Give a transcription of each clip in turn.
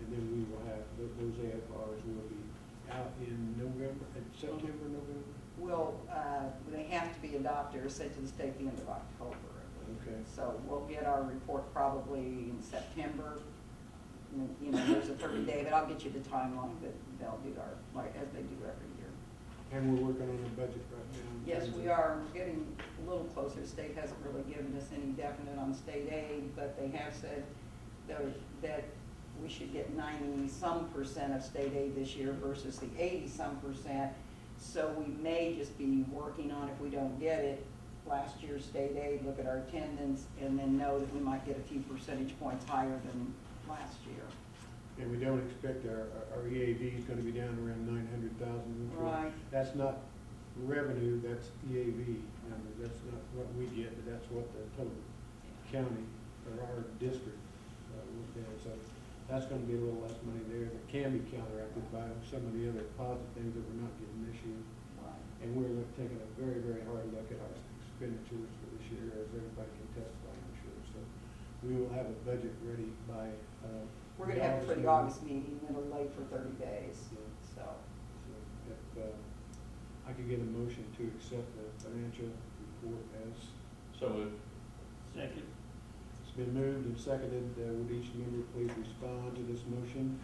and then we will have, those AFRs will be out in November, September, November? Will, they have to be adopted or sent to the state the end of October. Okay. So we'll get our report probably in September. You know, there's a 30-day, but I'll get you the timeline that they'll do like as they do every year. And we're working on the budget right now. Yes, we are. We're getting a little closer. The state hasn't really given us any definite on state aid, but they have said that we should get 90-some% of state aid this year versus the 80-some%. So we may just be working on, if we don't get it, last year's state aid, look at our attendance, and then know that we might get a few percentage points higher than last year. And we don't expect our EAV is gonna be down around 900,000. Right. That's not revenue, that's EAV numbers. That's not what we get, but that's what the total county or our district will get. So that's gonna be a little less money there that can be counteracted by some of the other positive things that we're not getting this year. Right. And we're taking a very, very hard look at our expenditures for this year, as everybody can testify, I'm sure. So we will have a budget ready by, We're gonna have it for the August meeting, and it'll lay for 30 days, Yeah. so. So if I could get a motion to accept the financial report as. So moved. Second. It's been moved and seconded. Would each member please respond to this motion?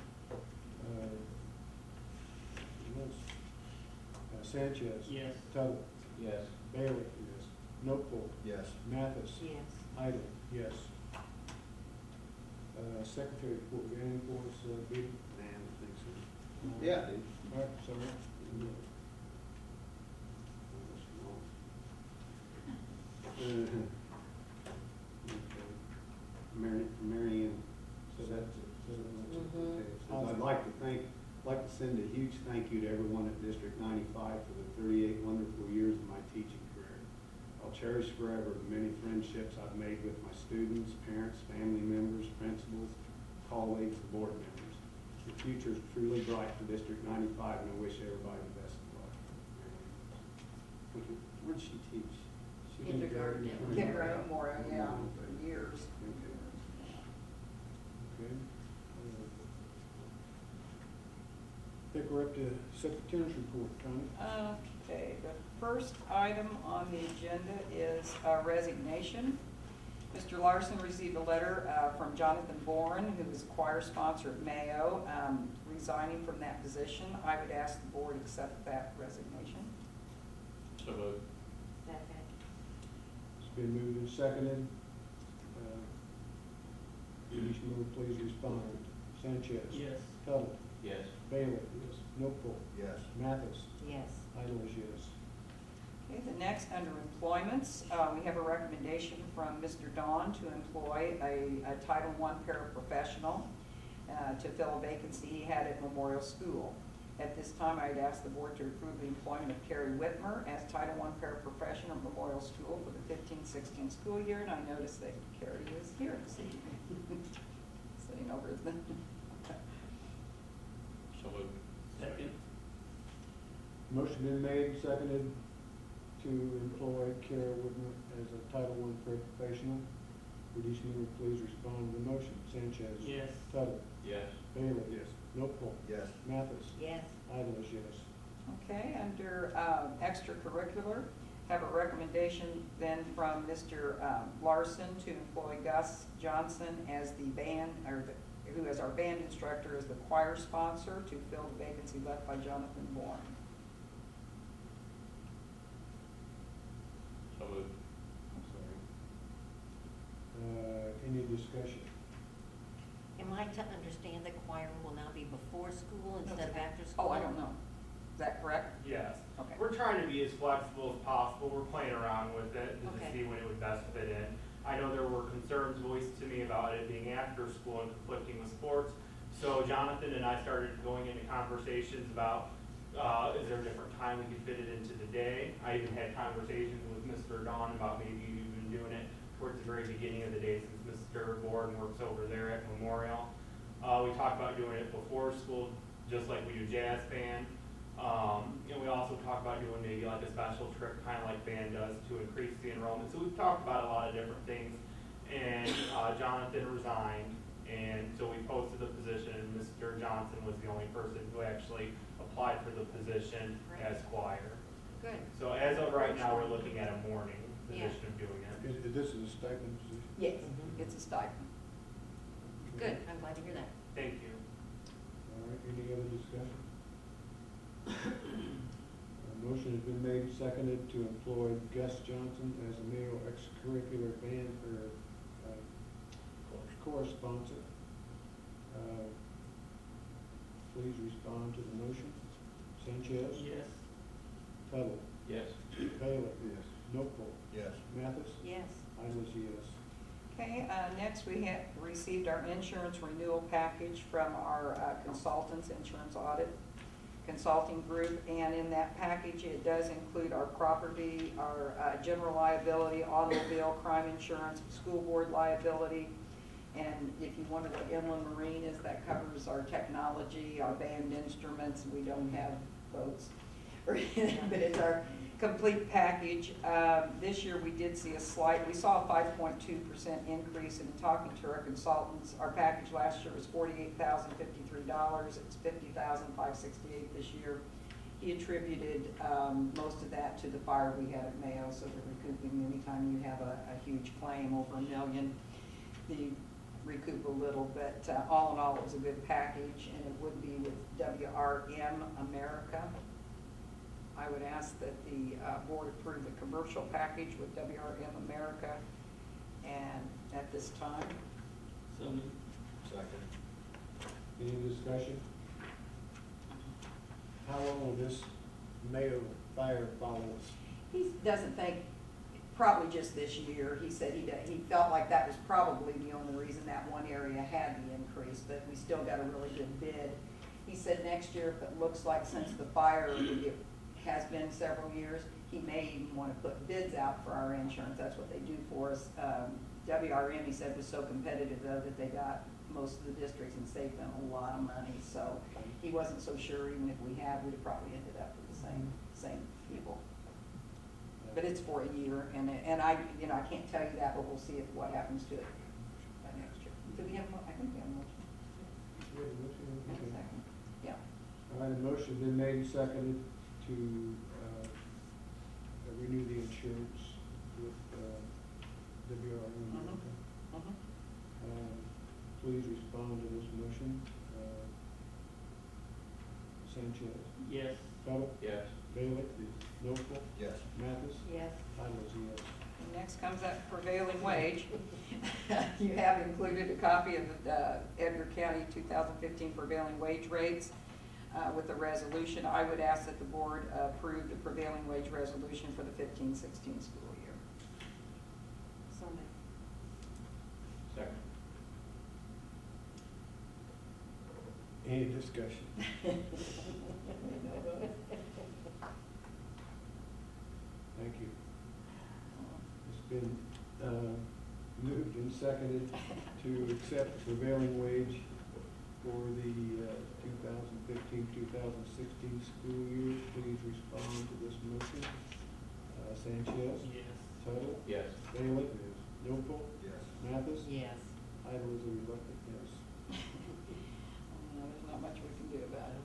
Sanchez. Yes. Tuttle. Yes. Bailey. Yes. Notebook. Yes. Mathis. Yes. Idle. Yes. Secretary report, you got anything for us, Biddy? Man, I think so. Yeah, dude. All right, sorry. Marion So said, that's it. So that's it. okay, says, I'd like to send a huge thank you to everyone at District 95 for the 38 wonderful years of my teaching career. I'll cherish forever the many friendships I've made with my students, parents, family members, principals, colleagues, and board members. The future is truly bright for District 95, and I wish everybody the best of luck. Where did she teach? Kindergarten, Memorial, yeah, for years. Okay. I think we're up to Secretary's report, Connie. Okay, the first item on the agenda is resignation. Mr. Larson received a letter from Jonathan Bourne, who is a choir sponsor at Mayo, resigning from that position. I would ask the board accept that resignation. So moved. Second. It's been moved and seconded. Would each member please respond? Sanchez. Yes. Tuttle. Yes. Bailey. Yes. Notebook. Yes. Mathis. Yes. Idle is yes. Okay, the next, under employments, we have a recommendation from Mr. Don to employ a Title I paraprofessional to fill a vacancy he had at Memorial School. At this time, I'd ask the board to approve the employment of Carrie Whitmer as Title I paraprofessional at Memorial School for the 15-16 school year, and I noticed that Carrie is here this evening, sitting over at the. So moved. Second. Motion been made, seconded to employ Kara Whitmer as a Title I paraprofessional. Would each member please respond to the motion? Sanchez. Yes. Tuttle. Yes. Bailey. Yes. Notebook. Yes. Mathis. Yes. Idle is yes. Okay, under extracurricular, have a recommendation then from Mr. Larson to employ Gus Johnson as the band, who is our band instructor, as the choir sponsor to fill the vacancy left by Jonathan Bourne. So moved. I'm sorry. Any discussion? Am I to understand that choir will now be before school instead of after school? Oh, I don't know. Is that correct? Yes. Okay. We're trying to be as flexible as possible. We're playing around with it to Okay. see when it would best fit in. I know there were concerns voiced to me about it being after school and conflicting with sports. So Jonathan and I started going into conversations about, is there a different time we could fit it into the day? I even had conversations with Mr. Don about maybe even doing it towards the very beginning of the day, since Mr. Borden works over there at Memorial. We talked about doing it before school, just like we do jazz band. And we also talked about doing maybe like a special trip, kind of like band does, to increase the enrollment. So we've talked about a lot of different things. And Jonathan resigned, and so we posted the position, and Mr. Johnson was the only person who actually applied for the position as choir. Good. So as of right now, we're looking at a morning position of doing it. This is a stipend position? Yes, it's a stipend. Good, I'm glad to hear that. Thank you. All right, any other discussion? A motion has been made, seconded to employ Gus Johnson as a male extracurricular band or chorus sponsor. Please respond to the motion. Sanchez? Yes. Tuttle? Yes. Bailey? Yes. Noteboom? Yes. Mathis? Yes. I was yes. Okay, next we have received our insurance renewal package from our consultants, insurance audit consulting group, and in that package, it does include our property, our general liability, automobile, crime insurance, school board liability, and if you wonder what inland marine is, that covers our technology, our band instruments. We don't have boats, but it's our complete package. This year, we did see we saw a 5.2% increase, and in talking to our consultants, our package last year was $48,053. It's $50,568 this year. He attributed most of that to the fire we had at Mayo, so they're recouping. Anytime you have a huge claim over $1 million, they recoup a little, but all in all, it was a good package, and it would be with WRM America. I would ask that the board approve the commercial package with WRM America, and at this time. So moved. Second. Any discussion? How long will this Mayo fire follow us? He doesn't think, probably just this year. He said he felt like that was probably the only reason that one area had the increase, but we still got a really good bid. He said next year, if it looks like since the fire has been several years, he may even want to put bids out for our insurance. That's what they do for us. WRM, he said, was so competitive though that they got most of the districts and saved them a lot of money. So he wasn't so sure, even if we had, we'd have probably ended up with the same people. But it's for a year, and I can't tell you that, but we'll see what happens to it by next year. Do we have I think we have a motion. We have a motion? In a Okay. second. Yeah. All right, a motion been made and seconded to renew the insurance with WRM. Mhm. Please respond to this motion. Sanchez? Yes. Tuttle? Yes. Bailey? Noteboom? Yes. Mathis? Yes. I was yes. And next comes that prevailing wage. You have included a copy of the Edgar County 2015 prevailing wage rates with the resolution. I would ask that the board approve the prevailing wage resolution for the 15-16 school year. So moved. Second. Any discussion? Thank you. It's been moved and seconded to accept the prevailing wage for the 2015-2016 school year. Please respond to this motion. Sanchez? Yes. Tuttle? Yes. Bailey? Noteboom? Yes. Mathis? Yes. I was a reluctant yes. There's not much we can do about it.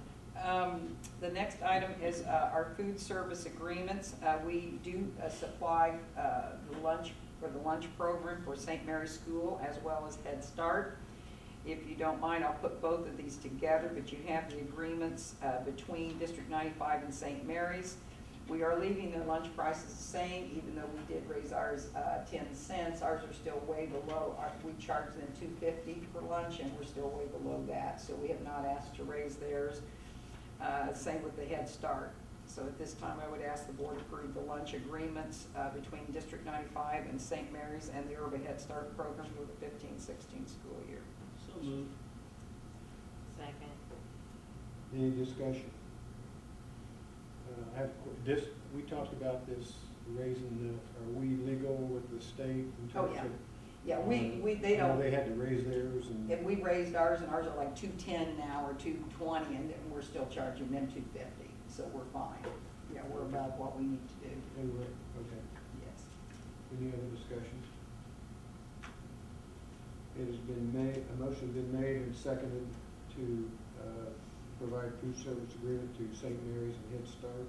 The next item is our food service agreements. We do supply the lunch for the lunch program for St. Mary's School as well as Head Start. If you don't mind, I'll put both of these together, but you have the agreements between District 95 and St. Mary's. We are leaving the lunch prices the same, even though we did raise ours 10 cents. Ours are still way below. We charge them $2.50 for lunch, and we're still way below that. So we have not asked to raise theirs. Same with the Head Start. So at this time, I would ask the board approve the lunch agreements between District 95 and St. Mary's and the Urban Head Start program for the 15-16 school year. So moved. Second. Any discussion? We talked about this raising are we legal with the state in Oh, terms yeah. of? Yeah, they I know don't. they had to raise theirs and. If we raised ours, and ours are like $2.10 now or $2.20, and we're still charging them $2.50, so we're fine. Yeah, we're about what we need to do. Anyway, okay. Yes. Any other discussion? It has been made, a motion has been made and seconded to to provide food service agreement to St. Mary's and Head Start.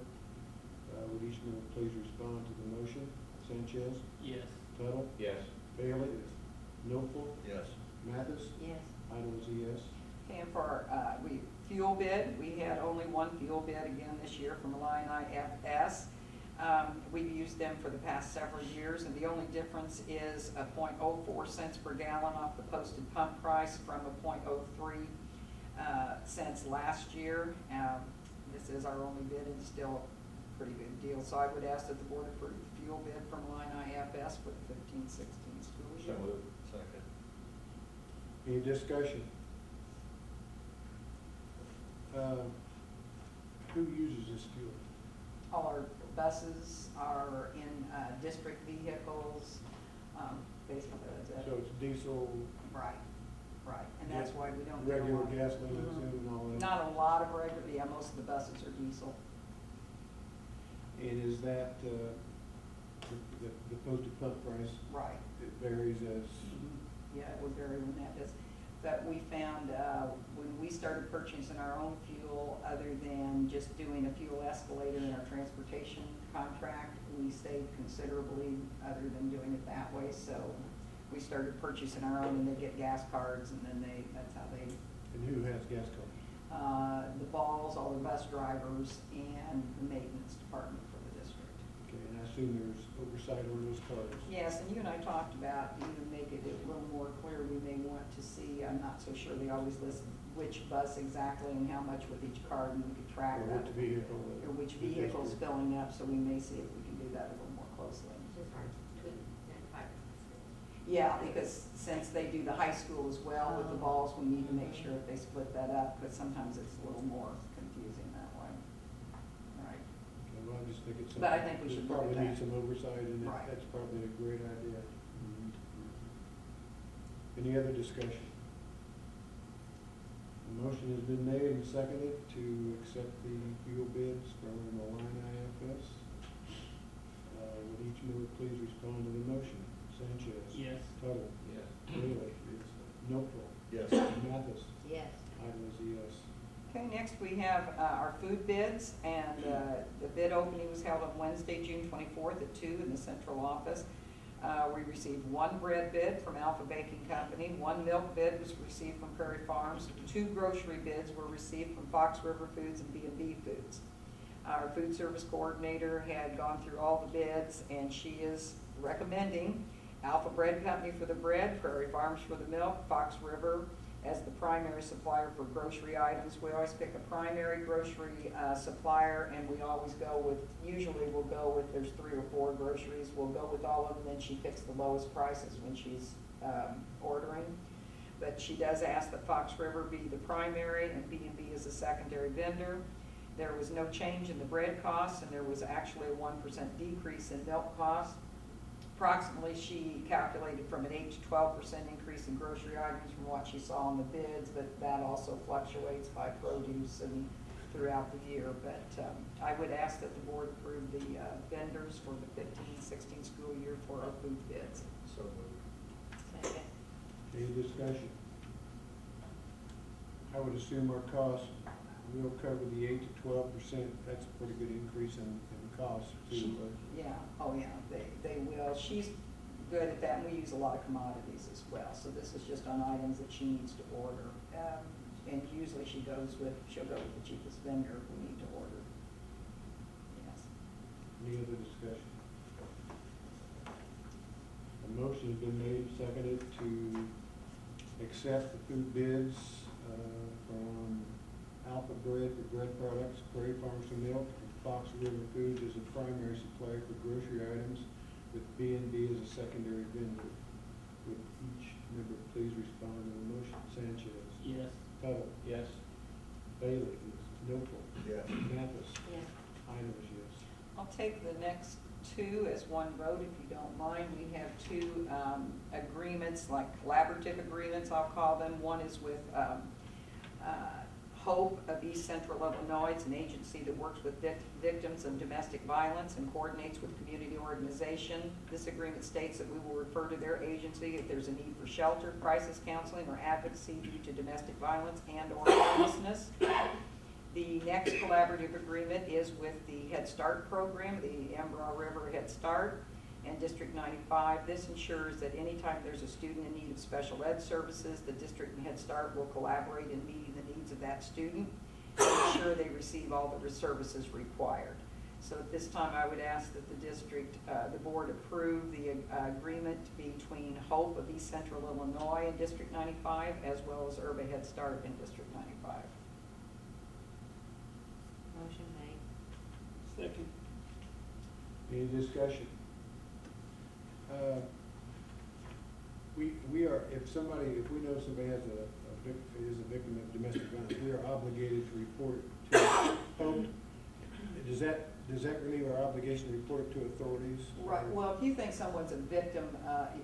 Would each member please respond to the motion? Sanchez, Yes. Tuttle, Yes. Bailey, Notful, Yes. Mathis, Yes. Idle is a yes. Okay, and for our, fuel bid, we had only one fuel bid again this year from Illini FS. We've used them for the past several years, and the only difference is a .04 cents per gallon off the posted pump price from a .03 cents last year. This is our only bid and still a pretty good deal. So I would ask that the board approve the fuel bid from Illini FS for the 15-16 school year. So moved. Second. Any discussion? Who uses this fuel? All our buses are in district vehicles, basically that's it. So it's diesel, Right, right, and that's why we don't. regular get a lot. gasoline, Mhm. and all that? Not a lot of regular, yeah, most of the buses are diesel. And is that, the posted pump price, Right. it varies as, Yeah, it would vary when that is. But we found, when we started purchasing our own fuel, other than just doing a fuel escalator in our transportation contract, we saved considerably other than doing it that way. So we started purchasing our own, and they get gas cards, and then that's how they, and who has gas cards? the balls, all the bus drivers, and the maintenance department for the district. Okay, and I assume there's oversight on those cards? Yes, and you and I talked about, even make it a little more clear, we may want to see, I'm not so sure they always list which bus exactly and how much with each card, and we could track Or that. which vehicle? Or which the vehicle's district- filling up, so we may see if we can do that a little more closely. It's just hard to identify. Yeah, because since they do the high school as well with the balls, we need to make sure that they split that up, but sometimes it's a little more confusing that way. Right. Okay, well, I just think it's. But I think we it should look at Probably needs that. some oversight, and Right. that's probably a great idea. Any other discussion? A motion has been made and seconded to accept the fuel bids from Illini IFS. Would each member please respond to the motion? Sanchez. Yes. Tuttle. Yes. Bailey. Notful. Yes. Mathis. Yes. Idle is a yes. Okay, next we have our food bids, and the bid opening was held on Wednesday, June 24th at 2 in the central office. We received one bread bid from Alpha Baking Company, one milk bid was received from Prairie Farms, 2 grocery bids were received from Fox River Foods and B&B Foods. Our food service coordinator had gone through all the bids, and she is recommending Alpha Bread Company for the bread, Prairie Farms for the milk, Fox River as the primary supplier for grocery items. We always pick a primary grocery supplier, and we always go with, usually we'll go with, there's 3 or 4 groceries, we'll go with all of them, then she picks the lowest prices when she's ordering. But she does ask that Fox River be the primary and B&B is a secondary vendor. There was no change in the bread costs, and there was actually a 1% decrease in milk costs. Approximately, she calculated from an 8 to 12% increase in grocery items from what she saw in the bids, but that also fluctuates by produce and throughout the year. But I would ask that the board approve the vendors for the 15-16 school year for our food bids. So moved. Second. Any discussion? I would assume our costs will cover the 8 to 12%. That's a pretty good increase in costs too. Yeah, oh yeah, they will. She's good at that, and we use a lot of commodities as well. So this is just on items that she needs to order. And usually she'll go with the cheapest vendor if we need to order. Yes. Any other discussion? A motion has been made and seconded to accept the food bids from Alpha Bread for bread products, Prairie Farms for milk, and Fox River Foods as a primary supplier for grocery items, with B&B as a secondary vendor. Would each member please respond to the motion? Sanchez. Yes. Tuttle. Yes. Bailey. Notful. Yes. Mathis. Yes. Idle is yes. I'll take the next 2 as one vote, if you don't mind. We have 2 agreements, like collaborative agreements, I'll call them. One is with Hope of East Central Illinois. It's an agency that works with victims of domestic violence and coordinates with community organization. This agreement states that we will refer to their agency if there's a need for shelter, crisis counseling, or advocacy due to domestic violence and/or homelessness. The next collaborative agreement is with the Head Start program, the Ambra River Head Start, and District 95. This ensures that anytime there's a student in need of special ed services, the district and Head Start will collaborate in meeting the needs of that student and ensure they receive all the services required. So at this time, I would ask that the district, the board approve the agreement between Hope of East Central Illinois and District 95, as well as Urba Head Start in District 95. Motion made. Second. Any discussion? We are, if we know somebody has is a victim of domestic violence, we are obligated to report it to Hope. Does that relieve our obligation to report it to authorities? Right, well, if you think someone's a victim,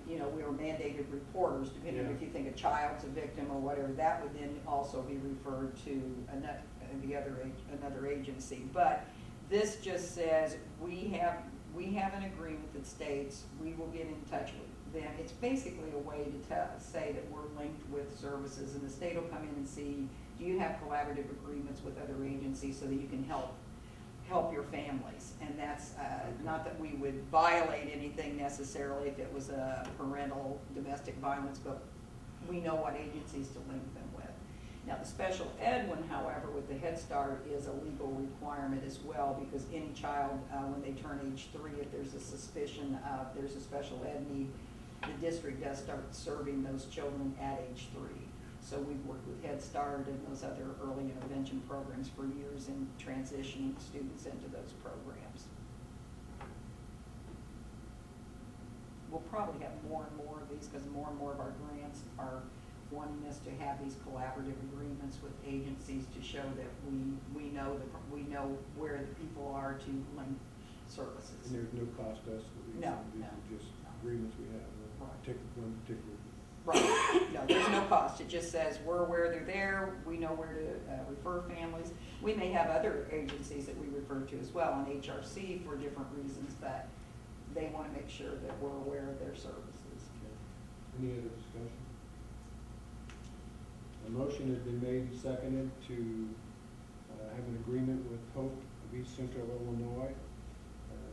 we are mandated reporters, depending Yeah. if you think a child's a victim or whatever, that would then also be referred to another agency. But this just says, we have an agreement that states we will get in touch with them. It's basically a way to say that we're linked with services, and the state will come in and see, do you have collaborative agreements with other agencies so that you can help your families. And that's not that we would violate anything necessarily if it was a parental domestic violence, but we know what agencies to link them with. Now, the special ed one, however, with the Head Start is a legal requirement as well, because any child, when they turn age 3, if there's a suspicion of there's a special ed need, the district does start serving those children at age 3. So we've worked with Head Start and those other early intervention programs for years in transitioning students into those programs. We'll probably have more and more of these because more and more of our grants are wanting us to have these collaborative agreements with agencies to show that we know where the people are to link services. And there's no cost to us. These No, are just agreements we have with one particular. Right, no, there's no cost, it just says we're aware they're there, we know where to refer families. We may have other agencies that we refer to as well on HRC for different reasons, but they want to make sure that we're aware of their services. Any other discussion? A motion has been made and seconded to have an agreement with Hope of East Central Illinois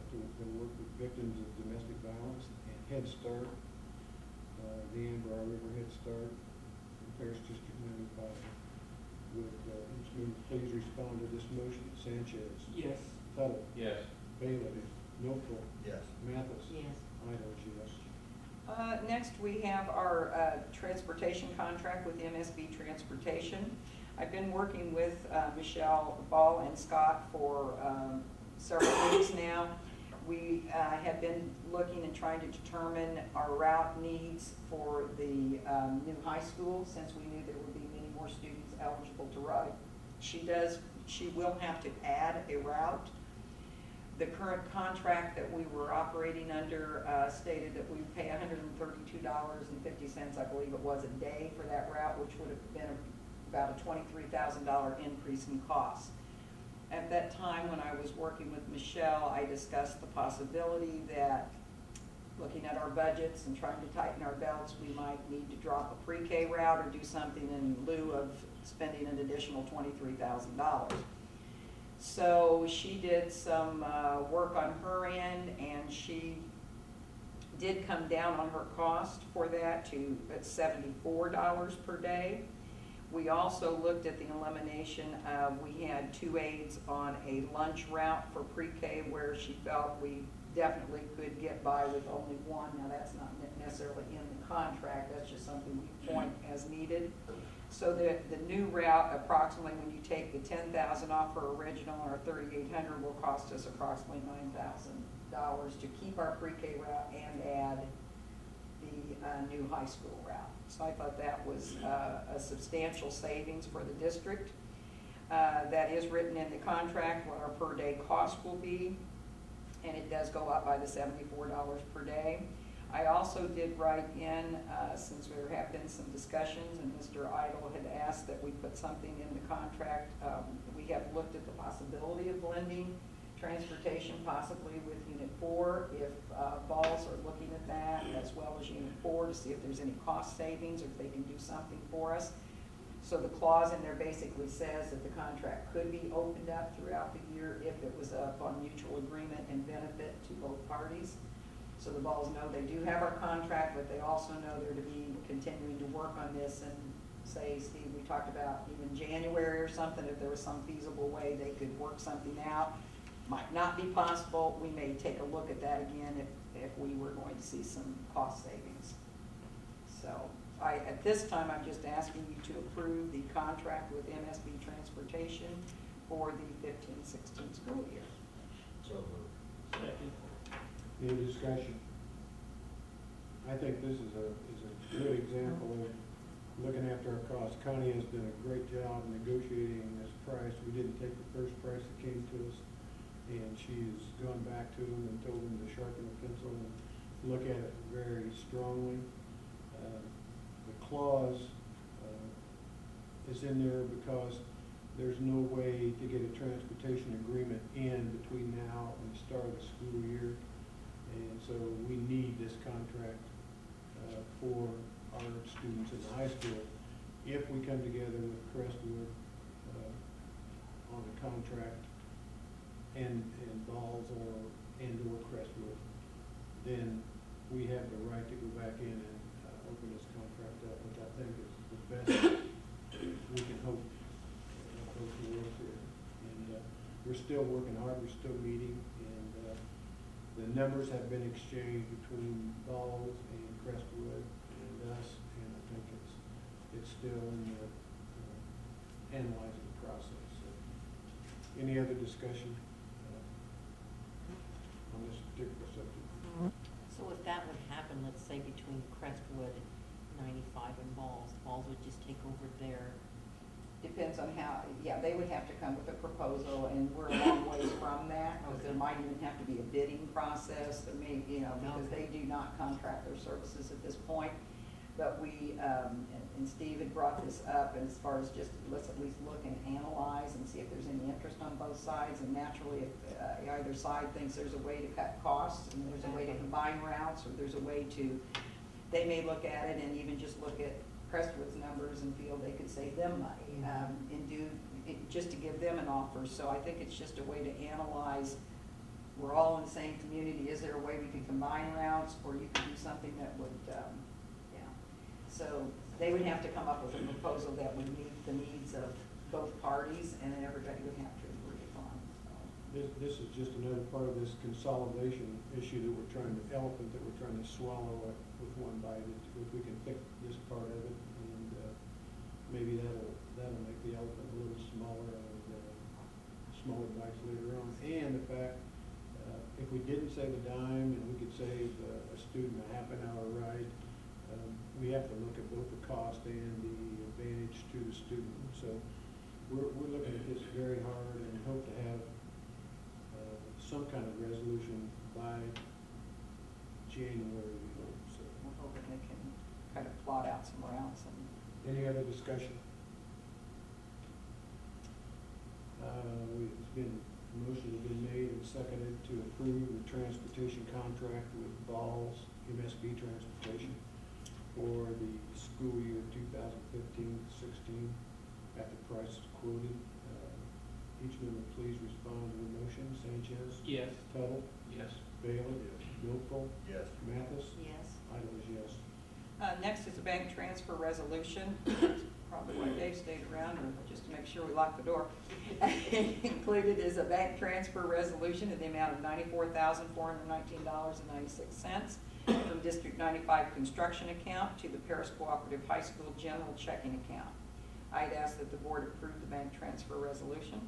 to work with victims of domestic violence and Head Start, the Ambra River Head Start, in Parish District 95. Would each member please respond to this motion? Sanchez. Yes. Tuttle. Yes. Bailey. Milford. Yes. Mathis. Yes. Idles, yes. Next, we have our transportation contract with MSB Transportation. I've been working with Michelle Ball and Scott for several weeks now. We have been looking and trying to determine our route needs for the new high school, since we knew there would be many more students eligible to ride. She will have to add a route. The current contract that we were operating under stated that we pay $132.50, I believe it was, a day for that route, which would have been about a $23,000 increase in cost. At that time, when I was working with Michelle, I discussed the possibility that, looking at our budgets and trying to tighten our belts, we might need to drop a pre-K route or do something in lieu of spending an additional $23,000. So she did some work on her end, and she did come down on her cost for that to $74 per day. We also looked at the elimination of, we had 2 aides on a lunch route for pre-K where she felt we definitely could get by with only 1. Now, that's not necessarily in the contract, that's just something we point as needed. So the new route, approximately, when you take the $10,000 off her original, or $3,800, will cost us approximately $9,000 to keep our pre-K route and add the new high school route. So I thought that was a substantial savings for the district. That is written in the contract, what our per day cost will be, and it does go up by the $74 per day. I also did write in, since there have been some discussions, and Mr. Idle had asked that we put something in the contract. We have looked at the possibility of blending transportation possibly with Unit 4, if Balls are looking at that, as well as Unit 4, to see if there's any cost savings, or if they can do something for us. So the clause in there basically says that the contract could be opened up throughout the year if it was up on mutual agreement and benefit to both parties. So the Balls know they do have our contract, but they also know they're to be continuing to work on this, and say, Steve, we talked about even January or something, if there was some feasible way they could work something out. Might not be possible. We may take a look at that again if we were going to see some cost savings. So at this time, I'm just asking you to approve the contract with MSB Transportation for the 15-16 school year. So moved. Second. Any discussion? I think this is a good example of looking after our costs. Connie has done a great job negotiating this price. We didn't take the first price that came to us, and she's gone back to them and told them to sharpen the pencil and look at it very strongly. The clause is in there because there's no way to get a transportation agreement in between now and the start of the school year. And so we need this contract for our students in the high school. If we come together with Crestwood on a contract and Balls or Crestwood, then we have the right to go back in and open this contract up, which I think is the best we can hope for here. And we're still working hard, we're still meeting, and the numbers have been exchanged between Balls and Crestwood and us, and I think it's still in the analyzing process. So, any other discussion on this particular subject? So if that would happen, let's say between Crestwood 95 and Balls would just take over their, Depends on how, yeah, they would have to come with a proposal, and we're a long ways from that, because there Okay. might even have to be a bidding process, there may, because Okay. they do not contract their services at this point. But we, and Steve had brought this up, and as far as just, let's at least look and analyze and see if there's any interest on both sides, and naturally, if either side thinks there's a way to cut costs, and there's a way to combine routes, or there's a way to, they may look at it and even just look at Crestwood's numbers and feel they could save them money, and do, just to give them an offer. So I think it's just a way to analyze, we're all in the same community, is there a way we could combine routes, or you could do something that would, so they would have to come up with a proposal that would meet the needs of both parties, and then everybody would have to agree upon. This is just another part of this consolidation issue that we're trying to, elephant that we're trying to swallow with one bite. If we can pick this part of it, and maybe that'll make the elephant a little smaller, and smaller bites later on. And the fact, if we didn't save a dime and we could save a student a half an hour ride, we have to look at both the cost and the advantage to the student. So we're looking at this very hard and hope to have some kind of resolution by January, we hope. So, We're hoping they can kind of plot out some routes and. any other discussion? It's been, motion has been made and seconded to approve the transportation contract with Balls MSB Transportation for the school year 2015-16 at the price quoted. Each member please respond to the motion. Sanchez? Yes. Tuttle? Yes. Bailey? Milford? Yes. Mathis? yes. Idle is yes. Next is a bank transfer resolution, probably why Dave stayed around, or just to make sure we lock the door. Included is a bank transfer resolution in the amount of $94,419.96 from District 95 construction account to the Paris Cooperative High School general checking account. I'd ask that the board approve the bank transfer resolution.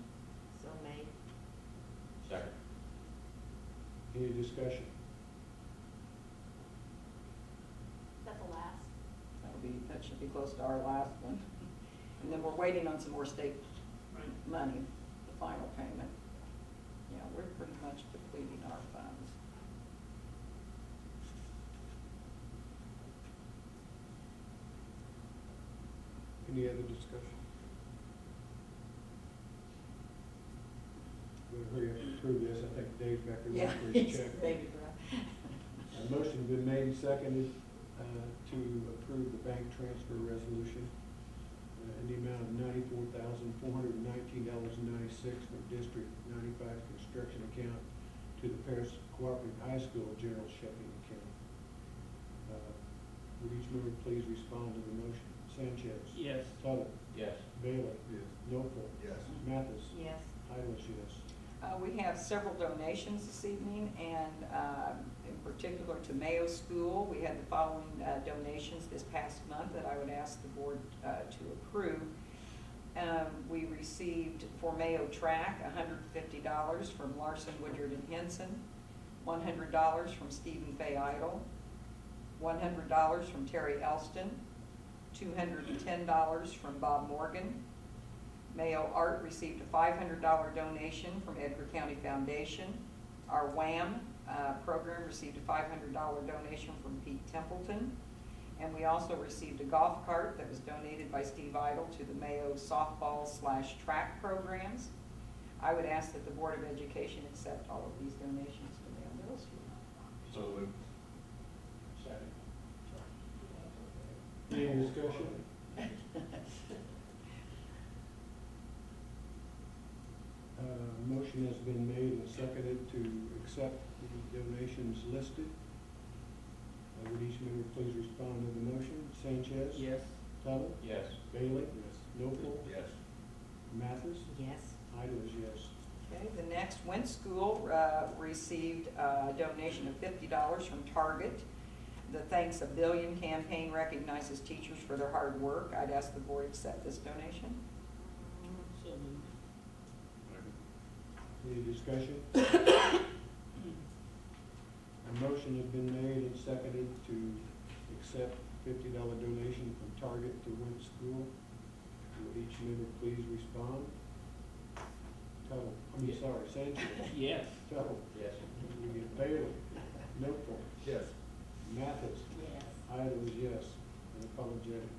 So made, Second. Any discussion? Is that the last? That should be close to our last one. And then we're waiting on some more state money, the final payment. Yeah, we're pretty much depleting our funds. Any other discussion? We'll hurry up and approve this. I think Dave's back there Yeah, waiting for his check. maybe, right. A motion's been made and seconded to approve the bank transfer resolution in the amount of $94,419.96 from District 95 construction account to the Paris Cooperative High School general checking account. Would each member please respond to the motion? Sanchez. Yes. Tuttle. Yes. Bailey. Yes. Notful. Yes. Mathis. Yes. Idles, yes. We have several donations this evening, and in particular to Mayo School. We had the following donations this past month that I would ask the board to approve. We received for Mayo Track $150 from Larson, Woodyard, and Henson, $100 from Stephen Fay Idle, $100 from Terry Elston, $210 from Bob Morgan. Mayo Art received a $500 donation from Edgar County Foundation. Our WHAM program received a $500 donation from Pete Templeton. And we also received a golf cart that was donated by Steve Idle to the Mayo softball/track programs. I would ask that the Board of Education accept all of these donations to Mayo Middle School. So moved. Second. Any discussion? Motion has been made and seconded to accept the donations listed. Would each member please respond to the motion? Sanchez? Yes. Tuttle? Yes. Bailey? Yes. Notful? Yes. Mathis? Yes. Idles, yes. Okay, the next, Went School received a donation of $50 from Target. The Thanks a Billion campaign recognizes teachers for their hard work. I'd ask the board to accept this donation. So moved. Any discussion? A motion has been made and seconded to accept $50 donation from Target to Went School. Would each member please respond? Tuttle, Sanchez. Yes. Tuttle. Yes. We get Bailey. Notful. Yes. Mathis. Yes. Idles, yes. And apologetic.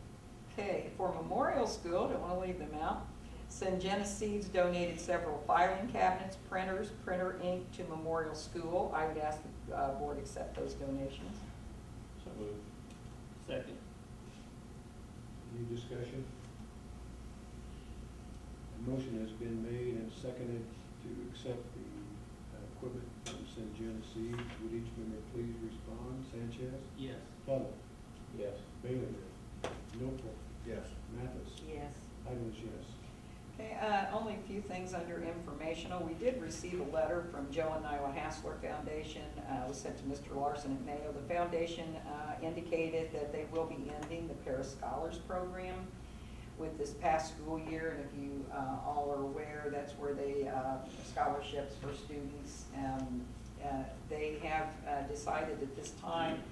Okay, for Memorial School, don't want to leave them out. Syngenta Seeds donated several filing cabinets, printers, printer ink to Memorial School. I would ask the board accept those donations. So moved. Second. Any discussion? A motion has been made and seconded to accept the equipment from Syngenta Seeds. Would each member please respond? Sanchez? Yes. Tuttle. Yes. Bailey. Notful. Yes. Mathis. Yes. Idles, yes. Okay, only a few things under informational. We did receive a letter from Joe and Nyla Hassler Foundation. It was sent to Mr. Larson at Mayo. The foundation indicated that they will be ending the Paris Scholars Program with this past school year. And if you all are aware, that's where they, scholarships for students. They have decided at this time,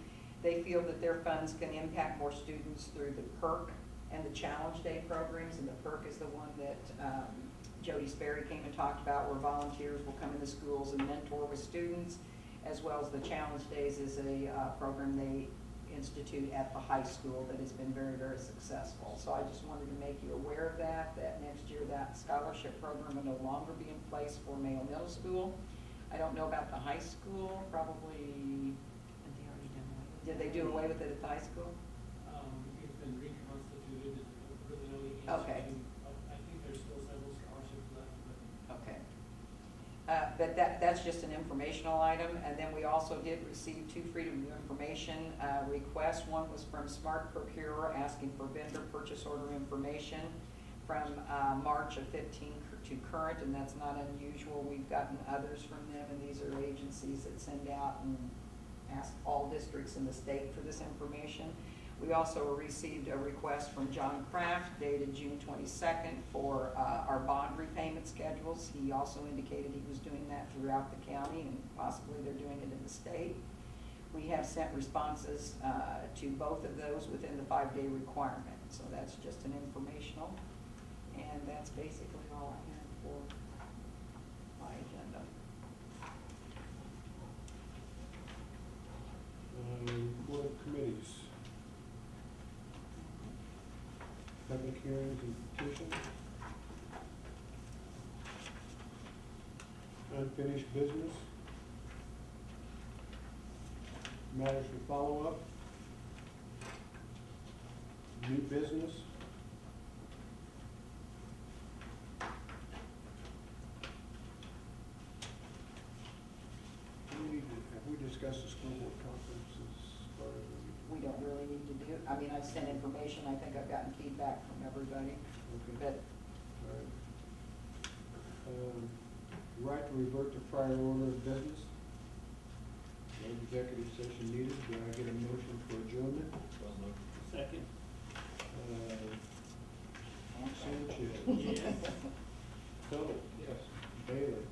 they feel that their funds can impact more students through the PERC and the Challenge Day programs, and the PERC is the one that Jody Sperry came and talked about, where volunteers will come into schools and mentor with students, as well as the Challenge Days is a program they institute at the high school that has been very, very successful. So I just wanted to make you aware of that next year that scholarship program will no longer be in place for Mayo Middle School. I don't know about the high school, probably, And they already done away with did they do away with it at the high school? It's been reconstituted and preliminary. Okay. I think there's still several scholarships left, but. Okay. But that's just an informational item, and then we also did receive 2 Freedom of Information requests. One was from Smart Procurer asking for vendor purchase order information from March of 15 to current, and that's not unusual. We've gotten others from them, and these are agencies that send out and ask all districts in the state for this information. We also received a request from John Kraft dated June 22nd for our bond repayment schedules. He also indicated he was doing that throughout the county, and possibly they're doing it in the state. We have sent responses to both of those within the 5-day requirement. So that's just an informational, and that's basically all I had for my agenda. Board of Committees. Public hearings and petitions. Unfinished business. Matters for follow-up. New business. Have we discussed the school board conferences? We don't really need to do, I mean, I've sent information, I think I've gotten feedback from everybody, Okay. but All right. Right to revert to prior order of business. No executive session needed. Do I get a motion for adjournment? So moved. Second. Sanchez. Yes. Phillips. Yes. Bailey.